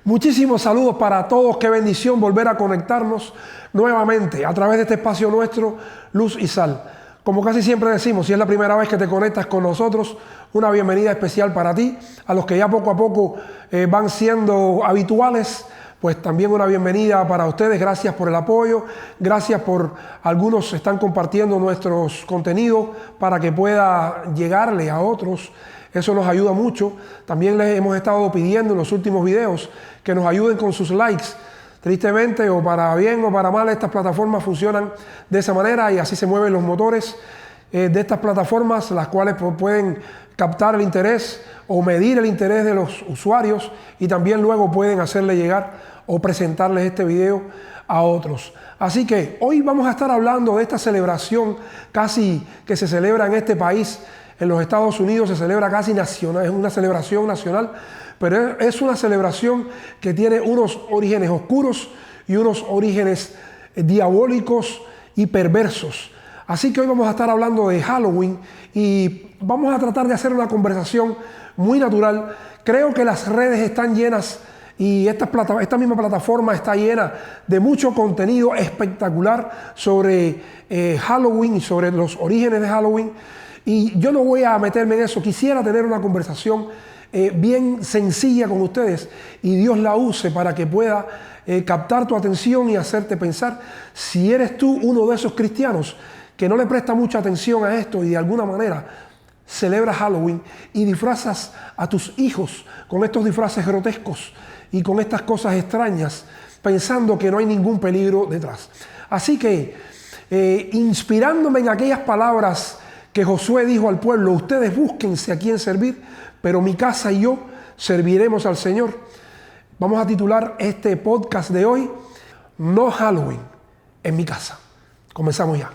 Muchísimos saludos para todos, qué bendición volver a conectarnos nuevamente a través de este espacio nuestro, Luz y Sal. Como casi siempre decimos, si es la primera vez que te conectas con nosotros, una bienvenida especial para ti. A los que ya poco a poco van siendo habituales, pues también una bienvenida para ustedes. Gracias por el apoyo, gracias por algunos están compartiendo nuestros contenidos para que pueda llegarle a otros. Eso nos ayuda mucho. También les hemos estado pidiendo en los últimos videos que nos ayuden con sus likes. Tristemente, o para bien o para mal, estas plataformas funcionan de esa manera y así se mueven los motores de estas plataformas, las cuales pueden captar el interés o medir el interés de los usuarios y también luego pueden hacerle llegar o presentarles este video a otros. Así que hoy vamos a estar hablando de esta celebración casi que se celebra en este país. En los Estados Unidos se celebra casi nacional, es una celebración nacional, pero es una celebración que tiene unos orígenes oscuros y unos orígenes diabólicos y perversos. Así que hoy vamos a estar hablando de Halloween y vamos a tratar de hacer una conversación muy natural. Creo que las redes están llenas y esta misma plataforma está llena de mucho contenido espectacular sobre Halloween y sobre los orígenes de Halloween. Y yo no voy a meterme en eso, quisiera tener una conversación bien sencilla con ustedes y Dios la use para que pueda captar tu atención y hacerte pensar. Si eres tú uno de esos cristianos que no le presta mucha atención a esto y de alguna manera celebras Halloween y disfrazas a tus hijos con estos disfraces grotescos y con estas cosas extrañas, pensando que no hay ningún peligro detrás. Así que, inspirándome en aquellas palabras que Josué dijo al pueblo: ustedes búsquense a quién servir, pero mi casa y yo serviremos al Señor. Vamos a titular este podcast de hoy: No Halloween en mi casa. Comenzamos ya.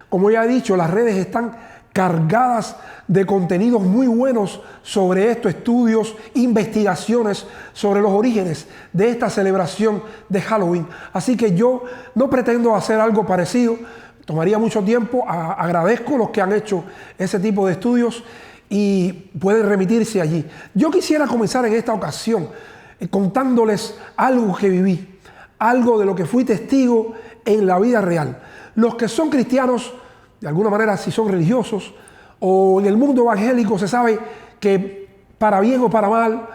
Como ya he dicho, las redes están cargadas de contenidos muy buenos sobre esto, estudios, investigaciones sobre los orígenes de esta celebración de Halloween. Así que yo no pretendo hacer algo parecido, tomaría mucho tiempo. Agradezco a los que han hecho ese tipo de estudios y pueden remitirse allí. Yo quisiera comenzar en esta ocasión contándoles algo que viví, algo de lo que fui testigo en la vida real. Los que son cristianos, de alguna manera, si son religiosos, o en el mundo evangélico, se sabe que para bien o para mal,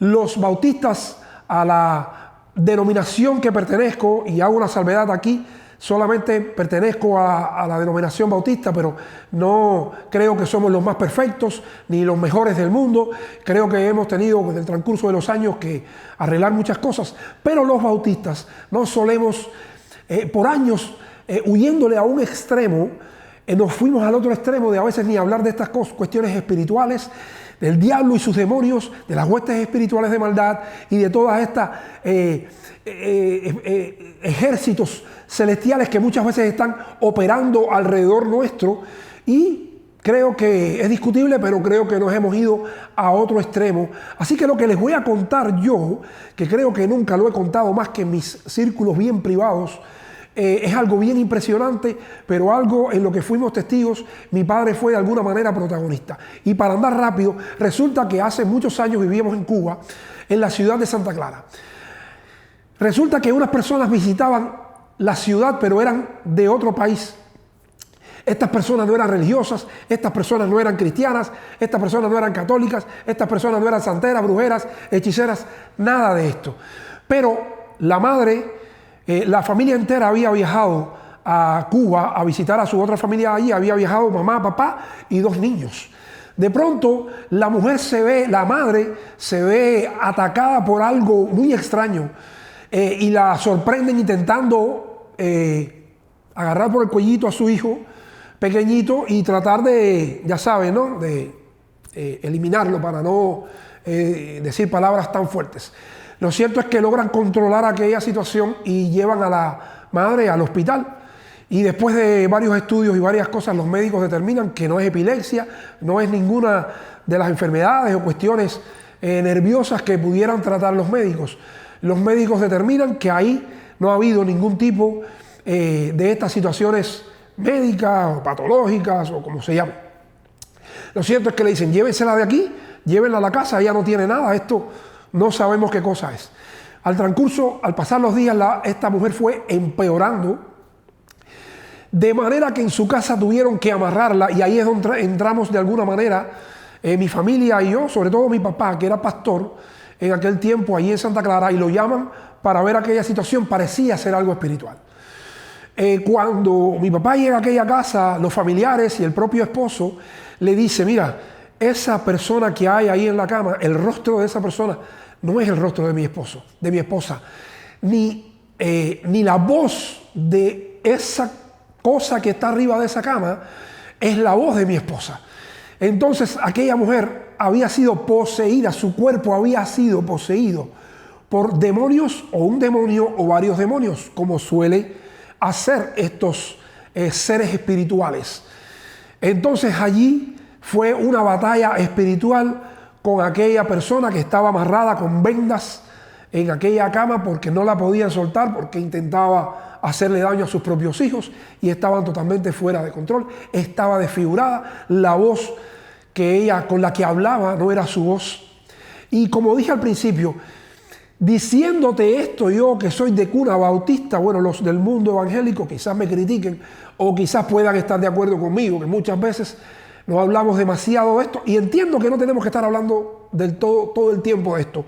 los bautistas, a la denominación que pertenezco, y hago una salvedad aquí, solamente pertenezco a la denominación bautista, pero no creo que somos los más perfectos ni los mejores del mundo. Creo que hemos tenido en el transcurso de los años que arreglar muchas cosas, pero los bautistas no solemos, por años, huyéndole a un extremo, nos fuimos al otro extremo de a veces ni hablar de estas cuestiones espirituales, del diablo y sus demonios, de las huestes espirituales de maldad y de todas estas ejércitos celestiales que muchas veces están operando alrededor nuestro. Y creo que es discutible, pero creo que nos hemos ido a otro extremo. Así que lo que les voy a contar yo, que creo que nunca lo he contado más que en mis círculos bien privados, es algo bien impresionante, pero algo en lo que fuimos testigos. Mi padre fue de alguna manera protagonista. Y para andar rápido, resulta que hace muchos años vivíamos en Cuba, en la ciudad de Santa Clara. Resulta que unas personas visitaban la ciudad, pero eran de otro país. Estas personas no eran religiosas, estas personas no eran cristianas, estas personas no eran católicas, estas personas no eran santeras, brujeras, hechiceras, nada de esto. Pero la madre, la familia entera había viajado a Cuba a visitar a su otra familia allí. Había viajado mamá, papá y 2 niños. De pronto la madre se ve atacada por algo muy extraño y la sorprenden intentando agarrar por el cuellito a su hijo pequeñito y tratar de, ya saben, ¿no?, de eliminarlo para no decir palabras tan fuertes. Lo cierto es que logran controlar aquella situación y llevan a la madre al hospital. Y después de varios estudios y varias cosas, los médicos determinan que no es epilepsia, no es ninguna de las enfermedades o cuestiones nerviosas que pudieran tratar los médicos. Los médicos determinan que ahí no ha habido ningún tipo de estas situaciones médicas o patológicas o como se llame. Lo cierto es que le dicen, llévensela de aquí, llévenla a la casa, ella no tiene nada, esto no sabemos qué cosa es. Al pasar los días, esta mujer fue empeorando, de manera que en su casa tuvieron que amarrarla, y ahí es donde entramos de alguna manera, mi familia y yo, sobre todo mi papá, que era pastor en aquel tiempo allí en Santa Clara, y lo llaman para ver aquella situación, parecía ser algo espiritual. Cuando mi papá llega a aquella casa, los familiares y el propio esposo le dice, mira, esa persona que hay ahí en la cama, el rostro de esa persona no es el rostro de mi esposo, de mi esposa, ni la voz de esa cosa que está arriba de esa cama es la voz de mi esposa. Entonces aquella mujer había sido poseída, su cuerpo había sido poseído por demonios, o un demonio o varios demonios, como suele hacer estos seres espirituales. Entonces allí fue una batalla espiritual con aquella persona que estaba amarrada con vendas en aquella cama porque no la podían soltar, porque intentaba hacerle daño a sus propios hijos y estaban totalmente fuera de control. Estaba desfigurada, la voz con la que hablaba no era su voz. Y como dije al principio, diciéndote esto yo que soy de cuna bautista, bueno, los del mundo evangélico quizás me critiquen o quizás puedan estar de acuerdo conmigo, que muchas veces no hablamos demasiado de esto, y entiendo que no tenemos que estar hablando del todo el tiempo de esto.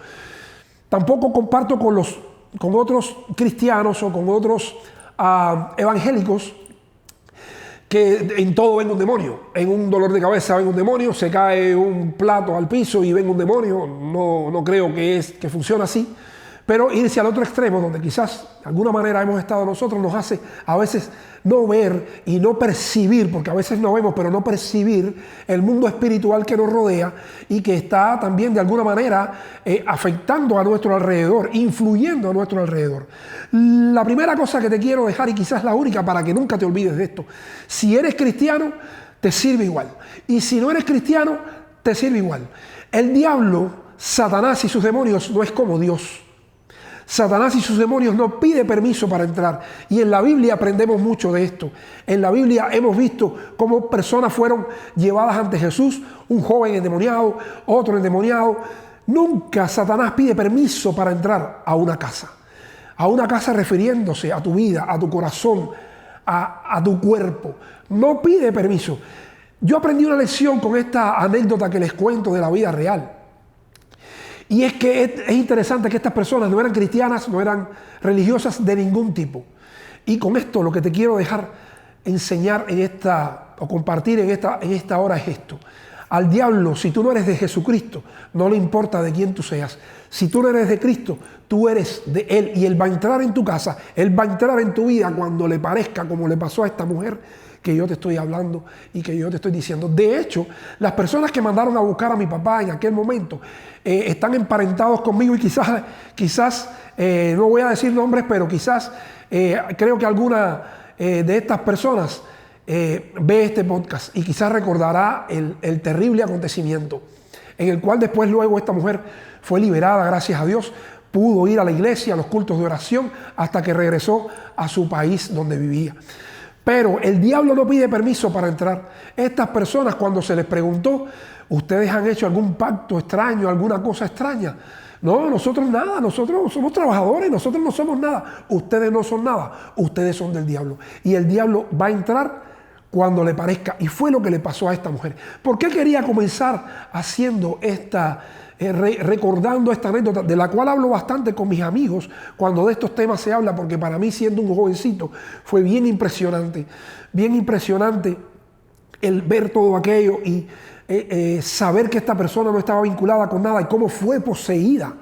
Tampoco comparto con otros cristianos o con otros evangélicos que en todo ven un demonio. En un dolor de cabeza ven un demonio, se cae un plato al piso y ven un demonio. No creo que funcione así. Pero irse al otro extremo, donde quizás de alguna manera hemos estado nosotros, nos hace a veces no ver y no percibir, porque a veces no vemos, pero no percibir el mundo espiritual que nos rodea y que está también de alguna manera afectando a nuestro alrededor, influyendo a nuestro alrededor. La primera cosa que te quiero dejar, y quizás la única para que nunca te olvides de esto: si eres cristiano, te sirve igual. Y si no eres cristiano, te sirve igual. El diablo, Satanás y sus demonios no es como Dios. Satanás y sus demonios no pide permiso para entrar. Y en la Biblia aprendemos mucho de esto. En la Biblia hemos visto cómo personas fueron llevadas ante Jesús, un joven endemoniado, otro endemoniado. Nunca Satanás pide permiso para entrar a una casa. A una casa refiriéndose a tu vida, a tu corazón, a tu cuerpo. No pide permiso. Yo aprendí una lección con esta anécdota que les cuento de la vida real. Y es que es interesante que estas personas no eran cristianas, no eran religiosas de ningún tipo. Y con esto lo que te quiero dejar enseñar o compartir en esta hora es esto. Al diablo, si tú no eres de Jesucristo, no le importa de quién tú seas. Si tú no eres de Cristo, tú eres de Él. Y Él va a entrar en tu casa, Él va a entrar en tu vida cuando le parezca, como le pasó a esta mujer que yo te estoy hablando y que yo te estoy diciendo. De hecho, las personas que mandaron a buscar a mi papá en aquel momento están emparentados conmigo, y quizás no voy a decir nombres, pero quizás creo que alguna de estas personas ve este podcast y quizás recordará el terrible acontecimiento en el cual después luego esta mujer fue liberada, gracias a Dios, pudo ir a la iglesia, a los cultos de oración, hasta que regresó a su país donde vivía. Pero el diablo no pide permiso para entrar. Estas personas, cuando se les preguntó, ¿ustedes han hecho algún pacto extraño, alguna cosa extraña? No, nosotros nada, nosotros somos trabajadores, nosotros no somos nada. Ustedes no son nada, ustedes son del diablo. Y el diablo va a entrar cuando le parezca. Y fue lo que le pasó a esta mujer. ¿Por qué quería comenzar haciendo recordando esta anécdota, de la cual hablo bastante con mis amigos cuando de estos temas se habla? Porque para mí, siendo un jovencito, fue bien impresionante el ver todo aquello y saber que esta persona no estaba vinculada con nada, y cómo fue poseída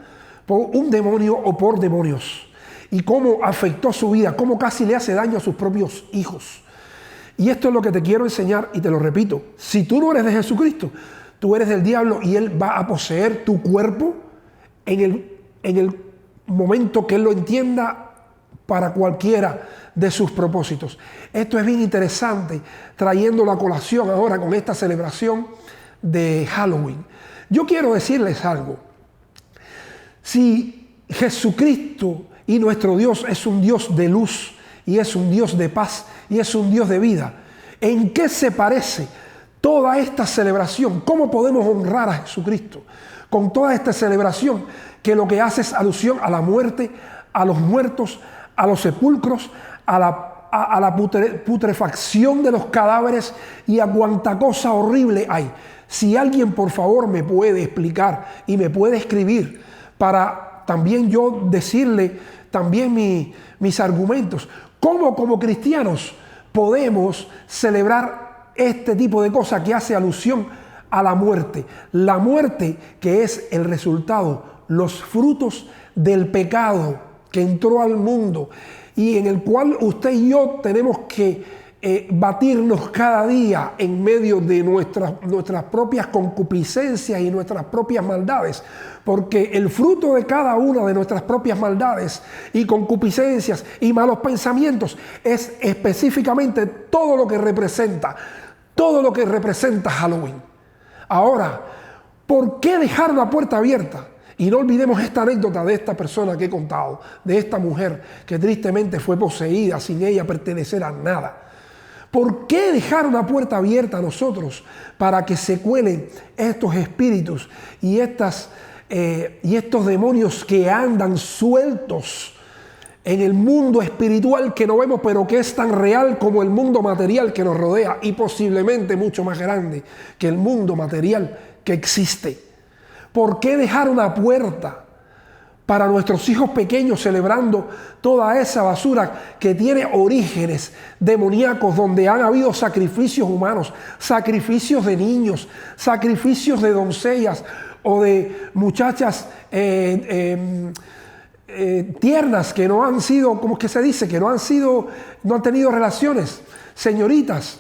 por un demonio o por demonios, y cómo afectó su vida, cómo casi le hace daño a sus propios hijos. Y esto es lo que te quiero enseñar, y te lo repito: si tú no eres de Jesucristo, tú eres del diablo, y él va a poseer tu cuerpo en el momento que él lo entienda para cualquiera de sus propósitos. Esto es bien interesante, trayéndolo a colación ahora con esta celebración de Halloween. Yo quiero decirles algo. Si Jesucristo y nuestro Dios es un Dios de luz, y es un Dios de paz, y es un Dios de vida, ¿en qué se parece toda esta celebración, ¿cómo podemos honrar a Jesucristo? Con toda esta celebración que lo que hace es alusión a la muerte, a los muertos, a los sepulcros, a la putrefacción de los cadáveres y a cuanta cosa horrible hay. Si alguien por favor me puede explicar y me puede escribir para también yo decirle también mis argumentos, ¿cómo como cristianos podemos celebrar este tipo de cosas que hace alusión a la muerte? La muerte que es el resultado, los frutos del pecado que entró al mundo y en el cual usted y yo tenemos que batirnos cada día en medio de nuestras propias concupiscencias y nuestras propias maldades, porque el fruto de cada una de nuestras propias maldades y concupiscencias y malos pensamientos es específicamente todo lo que representa Halloween. Ahora, ¿por qué dejar la puerta abierta? Y no olvidemos esta anécdota de esta persona que he contado, de esta mujer que tristemente fue poseída sin ella pertenecer a nada. ¿Por qué dejar una puerta abierta a nosotros para que se cuelen estos espíritus y estos demonios que andan sueltos en el mundo espiritual que no vemos, pero que es tan real como el mundo material que nos rodea y posiblemente mucho más grande que el mundo material que existe? ¿Por qué dejar una puerta para nuestros hijos pequeños celebrando toda esa basura que tiene orígenes demoníacos, donde han habido sacrificios humanos, sacrificios de niños, sacrificios de doncellas o de muchachas tiernas que no han sido, ¿cómo es que se dice? Que no han tenido relaciones? Señoritas,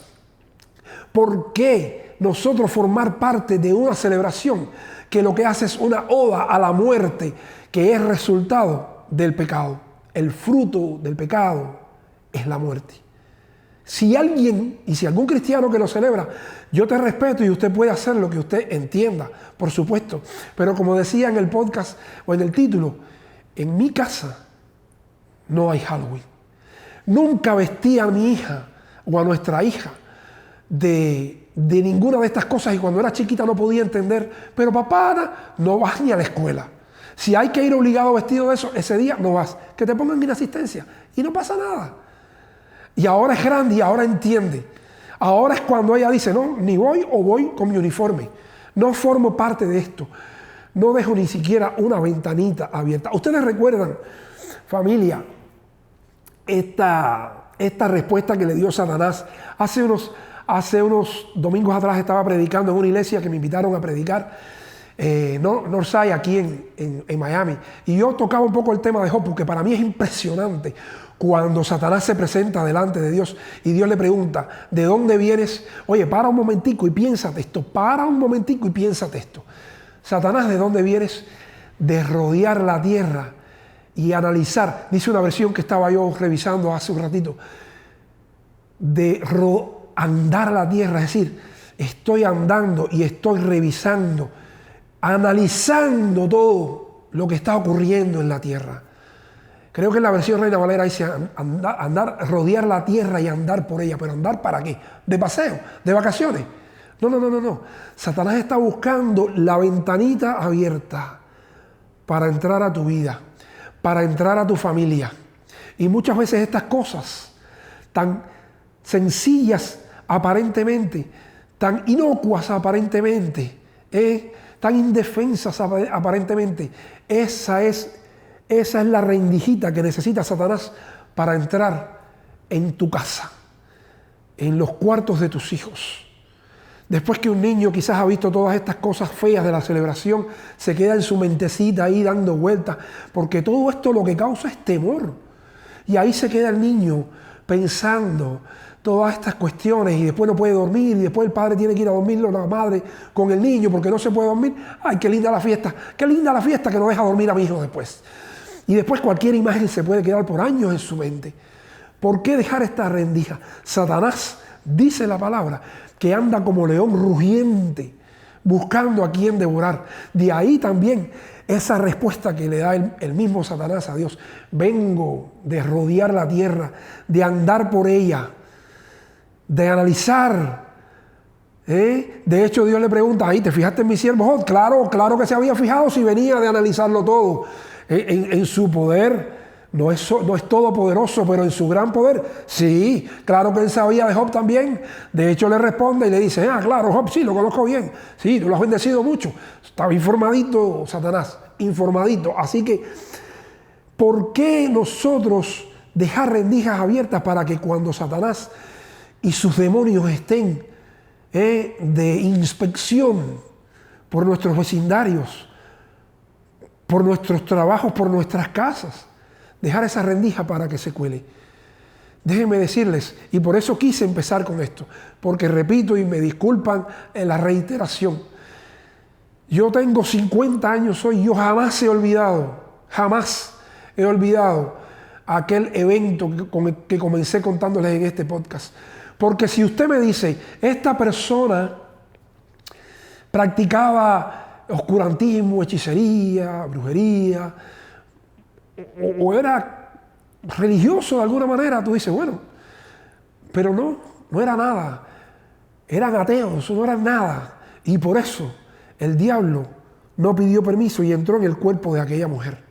¿por qué nosotros formar parte de una celebración que lo que hace es una oda a la muerte, que es resultado del pecado? El fruto del pecado es la muerte. Si algún cristiano que lo celebra, yo te respeto y usted puede hacer lo que usted entienda, por supuesto. Pero como decía en el podcast o en el título, en mi casa no hay Halloween. Nunca vestí a mi hija o a nuestra hija de ninguna de estas cosas, y cuando era chiquita no podía entender, pero papá, no vas ni a la escuela. Si hay que ir obligado vestido de eso, ese día no vas. Que te pongan inasistencia y no pasa nada. Y ahora es grande y ahora entiende. Ahora es cuando ella dice, no, ni voy o voy con mi uniforme. No formo parte de esto. No dejo ni siquiera una ventanita abierta. Ustedes recuerdan, familia, esta respuesta que le dio Satanás hace unos domingos atrás. Estaba predicando en una iglesia que me invitaron a predicar, Northside, aquí en Miami, y yo tocaba un poco el tema de Job, porque para mí es impresionante cuando Satanás se presenta delante de Dios y Dios le pregunta, ¿de dónde vienes? Oye, para un momentico y piénsate esto, Satanás, ¿de dónde vienes? De rodear la tierra y analizar, dice una versión que estaba yo revisando hace un ratito, de andar la tierra, es decir, estoy andando y estoy revisando, analizando todo lo que está ocurriendo en la tierra. Creo que en la versión Reina Valera dice rodear la tierra y andar por ella. ¿Pero andar para qué? ¿De paseo? ¿De vacaciones? No. Satanás está buscando la ventanita abierta para entrar a tu vida, para entrar a tu familia. Y muchas veces estas cosas tan sencillas aparentemente, tan inocuas aparentemente, tan indefensas aparentemente, esa es la rendijita que necesita Satanás para entrar en tu casa, en los cuartos de tus hijos. Después que un niño quizás ha visto todas estas cosas feas de la celebración, se queda en su mentecita ahí dando vueltas, porque todo esto lo que causa es temor. Y ahí se queda el niño pensando todas estas cuestiones, y después no puede dormir, y después el padre tiene que ir a dormirlo, la madre con el niño, porque no se puede dormir. ¡Ay, qué linda la fiesta que no deja dormir a mi hijo después! Y después cualquier imagen se puede quedar por años en su mente. ¿Por qué dejar esta rendija? Satanás, dice la palabra, que anda como león rugiente, buscando a quien devorar. De ahí también esa respuesta que le da el mismo Satanás a Dios. Vengo de rodear la tierra, de andar por ella, de analizar De hecho, Dios le pregunta, ¿te fijaste en mi siervo Job? Claro, claro que se había fijado si venía de analizarlo todo. En su poder, no es todopoderoso, pero en su gran poder, sí, claro que él sabía de Job también. De hecho, le responde y le dice, claro, Job, sí, lo conozco bien. Sí, tú lo has bendecido mucho. Estaba informadito, Satanás, informadito. Así que, ¿por qué nosotros dejar rendijas abiertas para que cuando Satanás y sus demonios estén de inspección por nuestros vecindarios, por nuestros trabajos, por nuestras casas, dejar esa rendija para que se cuele? Déjenme decirles, y por eso quise empezar con esto, porque repito y me disculpan en la reiteración, yo tengo 50 años hoy, yo jamás he olvidado aquel evento con el que comencé contándoles en este podcast. Porque si usted me dice, esta persona practicaba oscurantismo, hechicería, brujería, o era religioso de alguna manera, tú dices, bueno, pero no era nada. Eran ateos, no eran nada. Y por eso el diablo no pidió permiso y entró en el cuerpo de aquella mujer.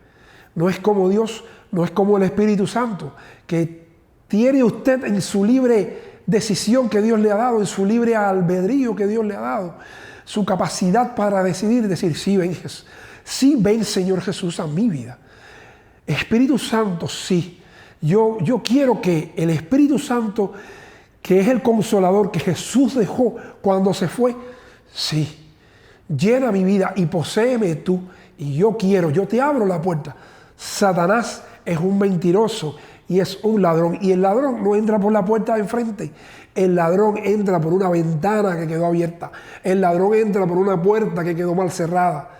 No es como Dios, no es como el Espíritu Santo, que tiene usted en su libre decisión que Dios le ha dado, en su libre albedrío que Dios le ha dado, su capacidad para decidir, decir, sí ven Señor Jesús a mi vida. Espíritu Santo, sí. Yo quiero que el Espíritu Santo, que es el consolador que Jesús dejó cuando se fue, sí, llena mi vida y poséeme tú. Y yo te abro la puerta. Satanás es un mentiroso y es un ladrón. Y el ladrón no entra por la puerta de enfrente. El ladrón entra por una ventana que quedó abierta. El ladrón entra por una puerta que quedó mal cerrada.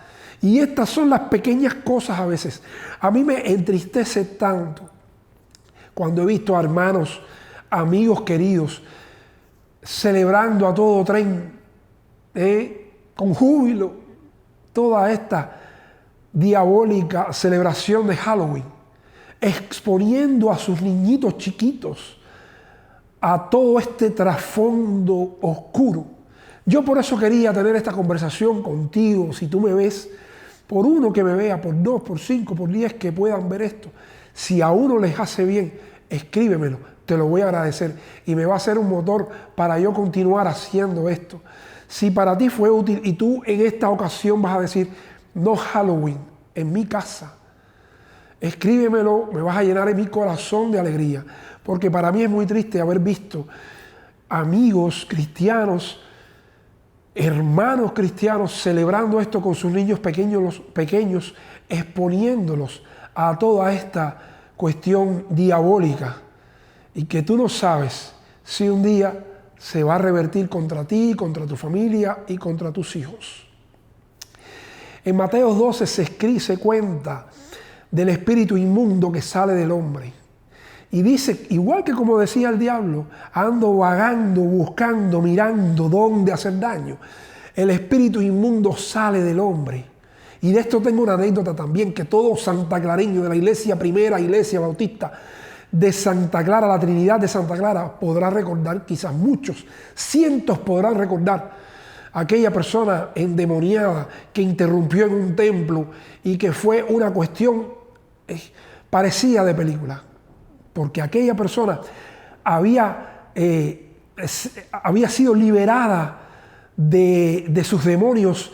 Y estas son las pequeñas cosas a veces. A mí me entristece tanto cuando he visto a hermanos, amigos queridos, celebrando a todo tren, con júbilo, toda esta diabólica celebración de Halloween, exponiendo a sus niñitos chiquitos a todo este trasfondo oscuro. Yo por eso quería tener esta conversación contigo. Si tú me ves, por uno que me vea, por 2, por 5, por 10 que puedan ver esto, si a uno les hace bien, escríbemelo, te lo voy a agradecer y me va a ser un motor para yo continuar haciendo esto. Si para ti fue útil y tú en esta ocasión vas a decir, no Halloween en mi casa, escríbemelo, me vas a llenar en mi corazón de alegría, porque para mí es muy triste haber visto amigos cristianos, hermanos cristianos celebrando esto con sus niños pequeños, exponiéndolos a toda esta cuestión diabólica, y que tú no sabes si un día se va a revertir contra ti, contra tu familia y contra tus hijos. En Mateo 12 se cuenta del espíritu inmundo que sale del hombre. Y dice, igual que como decía el diablo, ando vagando, buscando, mirando dónde hacer daño. El espíritu inmundo sale del hombre. Y de esto tengo una anécdota también, que todo santaclareño de la primera iglesia bautista de Santa Clara, la Trinidad de Santa Clara, podrá recordar, quizás muchos, cientos podrán recordar aquella persona endemoniada que interrumpió en un templo y que fue una cuestión parecida de película, porque aquella persona había sido liberada de sus demonios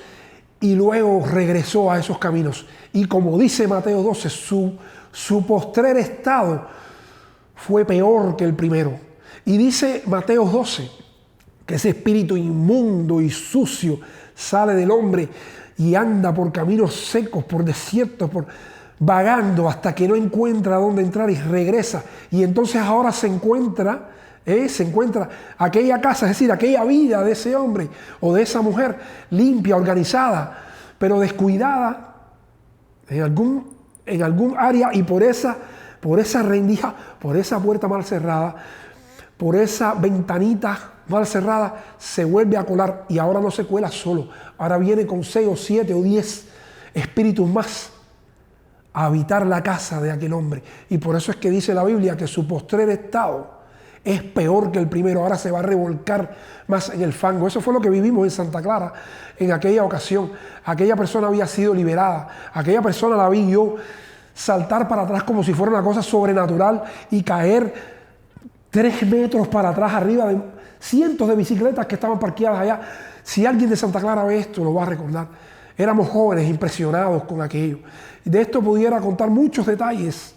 y luego regresó a esos caminos. Y como dice Mateo 12, su postrer estado fue peor que el primero. Y dice Mateo 12 que ese espíritu inmundo y sucio sale del hombre y anda por caminos secos, por desiertos, vagando hasta que no encuentra dónde entrar y regresa. Y entonces ahora se encuentra aquella casa, es decir, aquella vida de ese hombre o de esa mujer limpia, organizada, pero descuidada en algún área, y por esa rendija, por esa puerta mal cerrada, por esa ventanita mal cerrada, se vuelve a colar, y ahora no se cuela solo, ahora viene con 6 o 7 o 10 espíritus más a habitar la casa de aquel hombre. Y por eso es que dice la Biblia que su postrer estado es peor que el primero, ahora se va a revolcar más en el fango. Eso fue lo que vivimos en Santa Clara en aquella ocasión. Aquella persona había sido liberada, aquella persona la vi yo saltar para atrás como si fuera una cosa sobrenatural y caer 3 metros para atrás arriba de cientos de bicicletas que estaban parqueadas allá. Si alguien de Santa Clara ve esto, lo va a recordar. Éramos jóvenes impresionados con aquello. De esto pudiera contar muchos detalles,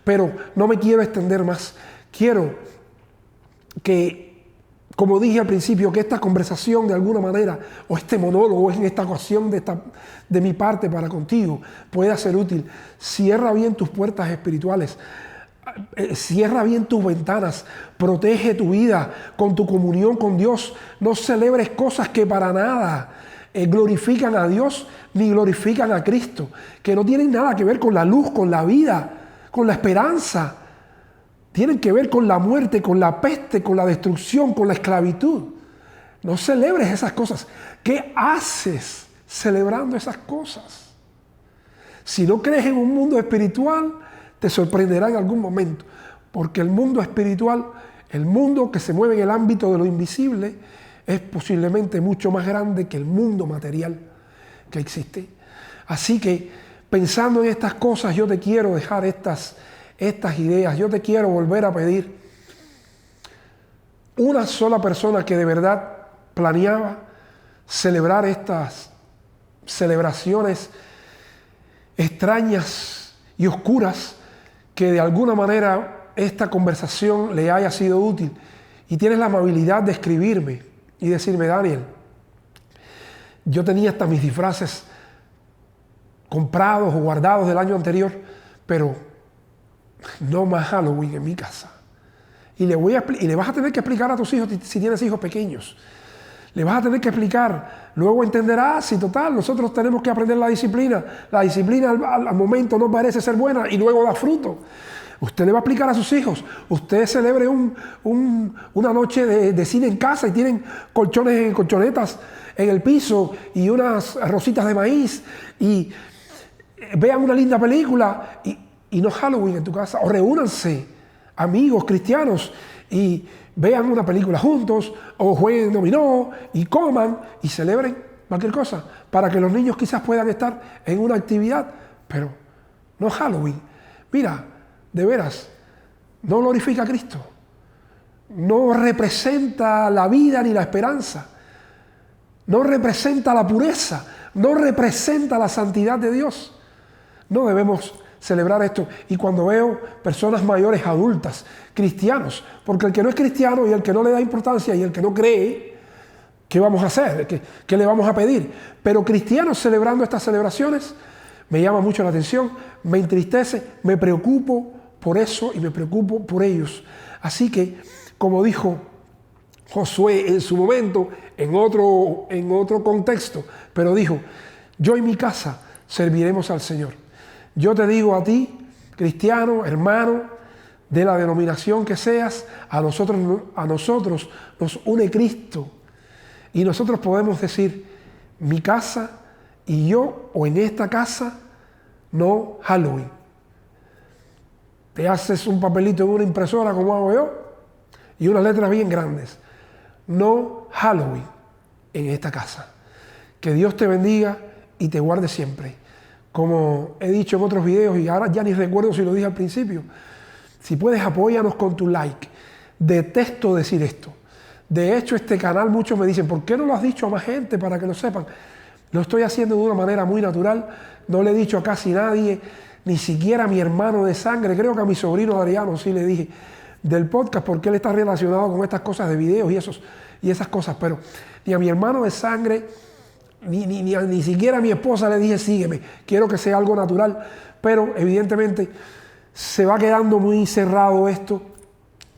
pero no me quiero extender más. Quiero que, como dije al principio, que esta conversación de alguna manera, o este monólogo en esta ocasión de mi parte para contigo, pueda ser útil. Cierra bien tus puertas espirituales, cierra bien tus ventanas, protege tu vida con tu comunión con Dios. No celebres cosas que para nada glorifican a Dios ni glorifican a Cristo, que no tienen nada que ver con la luz, con la vida, con la esperanza. Tienen que ver con la muerte, con la peste, con la destrucción, con la esclavitud. No celebres esas cosas. ¿Qué haces celebrando esas cosas? Si no crees en un mundo espiritual, te sorprenderá en algún momento. Porque el mundo espiritual, el mundo que se mueve en el ámbito de lo invisible, es posiblemente mucho más grande que el mundo material que existe. Así que, pensando en estas cosas, yo te quiero dejar estas ideas. Yo te quiero volver a pedir una sola persona que de verdad planeaba celebrar estas celebraciones extrañas y oscuras, que de alguna manera esta conversación le haya sido útil y tienes la amabilidad de escribirme y decirme: Daniel, yo tenía hasta mis disfraces comprados o guardados del año anterior, pero no más Halloween en mi casa. Y le vas a tener que explicar a tus hijos, si tienes hijos pequeños, le vas a tener que explicar. Luego entenderás, y total, nosotros tenemos que aprender la disciplina. La disciplina al momento no parece ser buena y luego da fruto. Usted le va a explicar a sus hijos: usted celebre una noche de cine en casa y tienen colchonetas en el piso y unas rositas de maíz y vean una linda película y no Halloween en tu casa. O reúnanse amigos cristianos y vean una película juntos, o jueguen dominó y coman y celebren cualquier cosa, para que los niños quizás puedan estar en una actividad, pero no Halloween. Mira, de veras, no glorifica a Cristo, no representa la vida ni la esperanza, no representa la pureza, no representa la santidad de Dios. No debemos celebrar esto. Y cuando veo personas mayores, adultas, cristianos, porque el que no es cristiano y el que no le da importancia y el que no cree, ¿qué vamos a hacer? ¿Qué le vamos a pedir? Pero cristianos celebrando estas celebraciones, me llama mucho la atención, me entristece, me preocupo por eso y me preocupo por ellos. Así que, como dijo Josué en su momento, en otro contexto, pero dijo: yo y mi casa serviremos al Señor. Yo te digo a ti, cristiano, hermano, de la denominación que seas, a nosotros nos une Cristo. Y nosotros podemos decir: mi casa y yo, o en esta casa, no Halloween. Te haces un papelito en una impresora, como hago yo, y unas letras bien grandes: no Halloween en esta casa. Que Dios te bendiga y te guarde siempre. Como he dicho en otros videos, y ahora ya ni recuerdo si lo dije al principio, si puedes, apóyanos con tu like. Detesto decir esto. De hecho, este canal, muchos me dicen: ¿por qué no lo has dicho a más gente para que lo sepan? Lo estoy haciendo de una manera muy natural. No le he dicho a casi nadie, ni siquiera a mi hermano de sangre. Creo que a mi sobrino Adriano sí le dije del podcast, porque él está relacionado con estas cosas de videos y esas cosas. Pero ni a mi hermano de sangre, ni siquiera a mi esposa le dije: sígueme. Quiero que sea algo natural. Pero evidentemente se va quedando muy cerrado esto.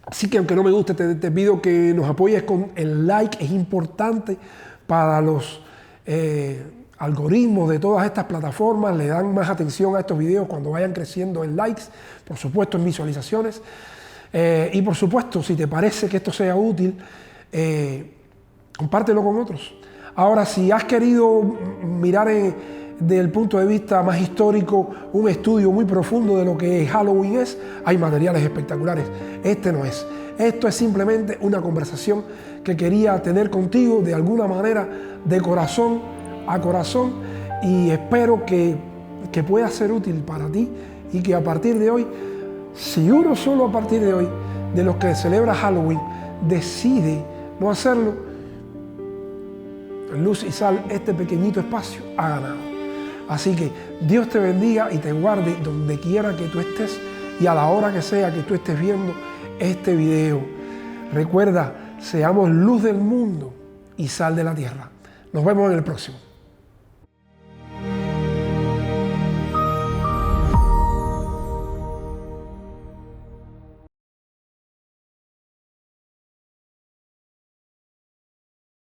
Así que, aunque no me guste, te pido que nos apoyes con el like. Es importante para los algoritmos de todas estas plataformas. Le dan más atención a estos videos cuando vayan creciendo en likes, por supuesto en visualizaciones. Y por supuesto, si te parece que esto sea útil, compártelo con otros. Ahora, si has querido mirar desde el punto de vista más histórico, un estudio muy profundo de lo que Halloween es, hay materiales espectaculares. Este no es. Esto es simplemente una conversación que quería tener contigo de alguna manera, de corazón a corazón, y espero que pueda ser útil para ti y que a partir de hoy, si uno solo a partir de hoy, de los que celebra Halloween, decide no hacerlo, Luz y Sal, este pequeñito espacio ha ganado. Así que Dios te bendiga y te guarde donde quiera que tú estés y a la hora que sea que tú estés viendo este video. Recuerda, seamos luz del mundo y sal de la tierra. Nos vemos en el próximo.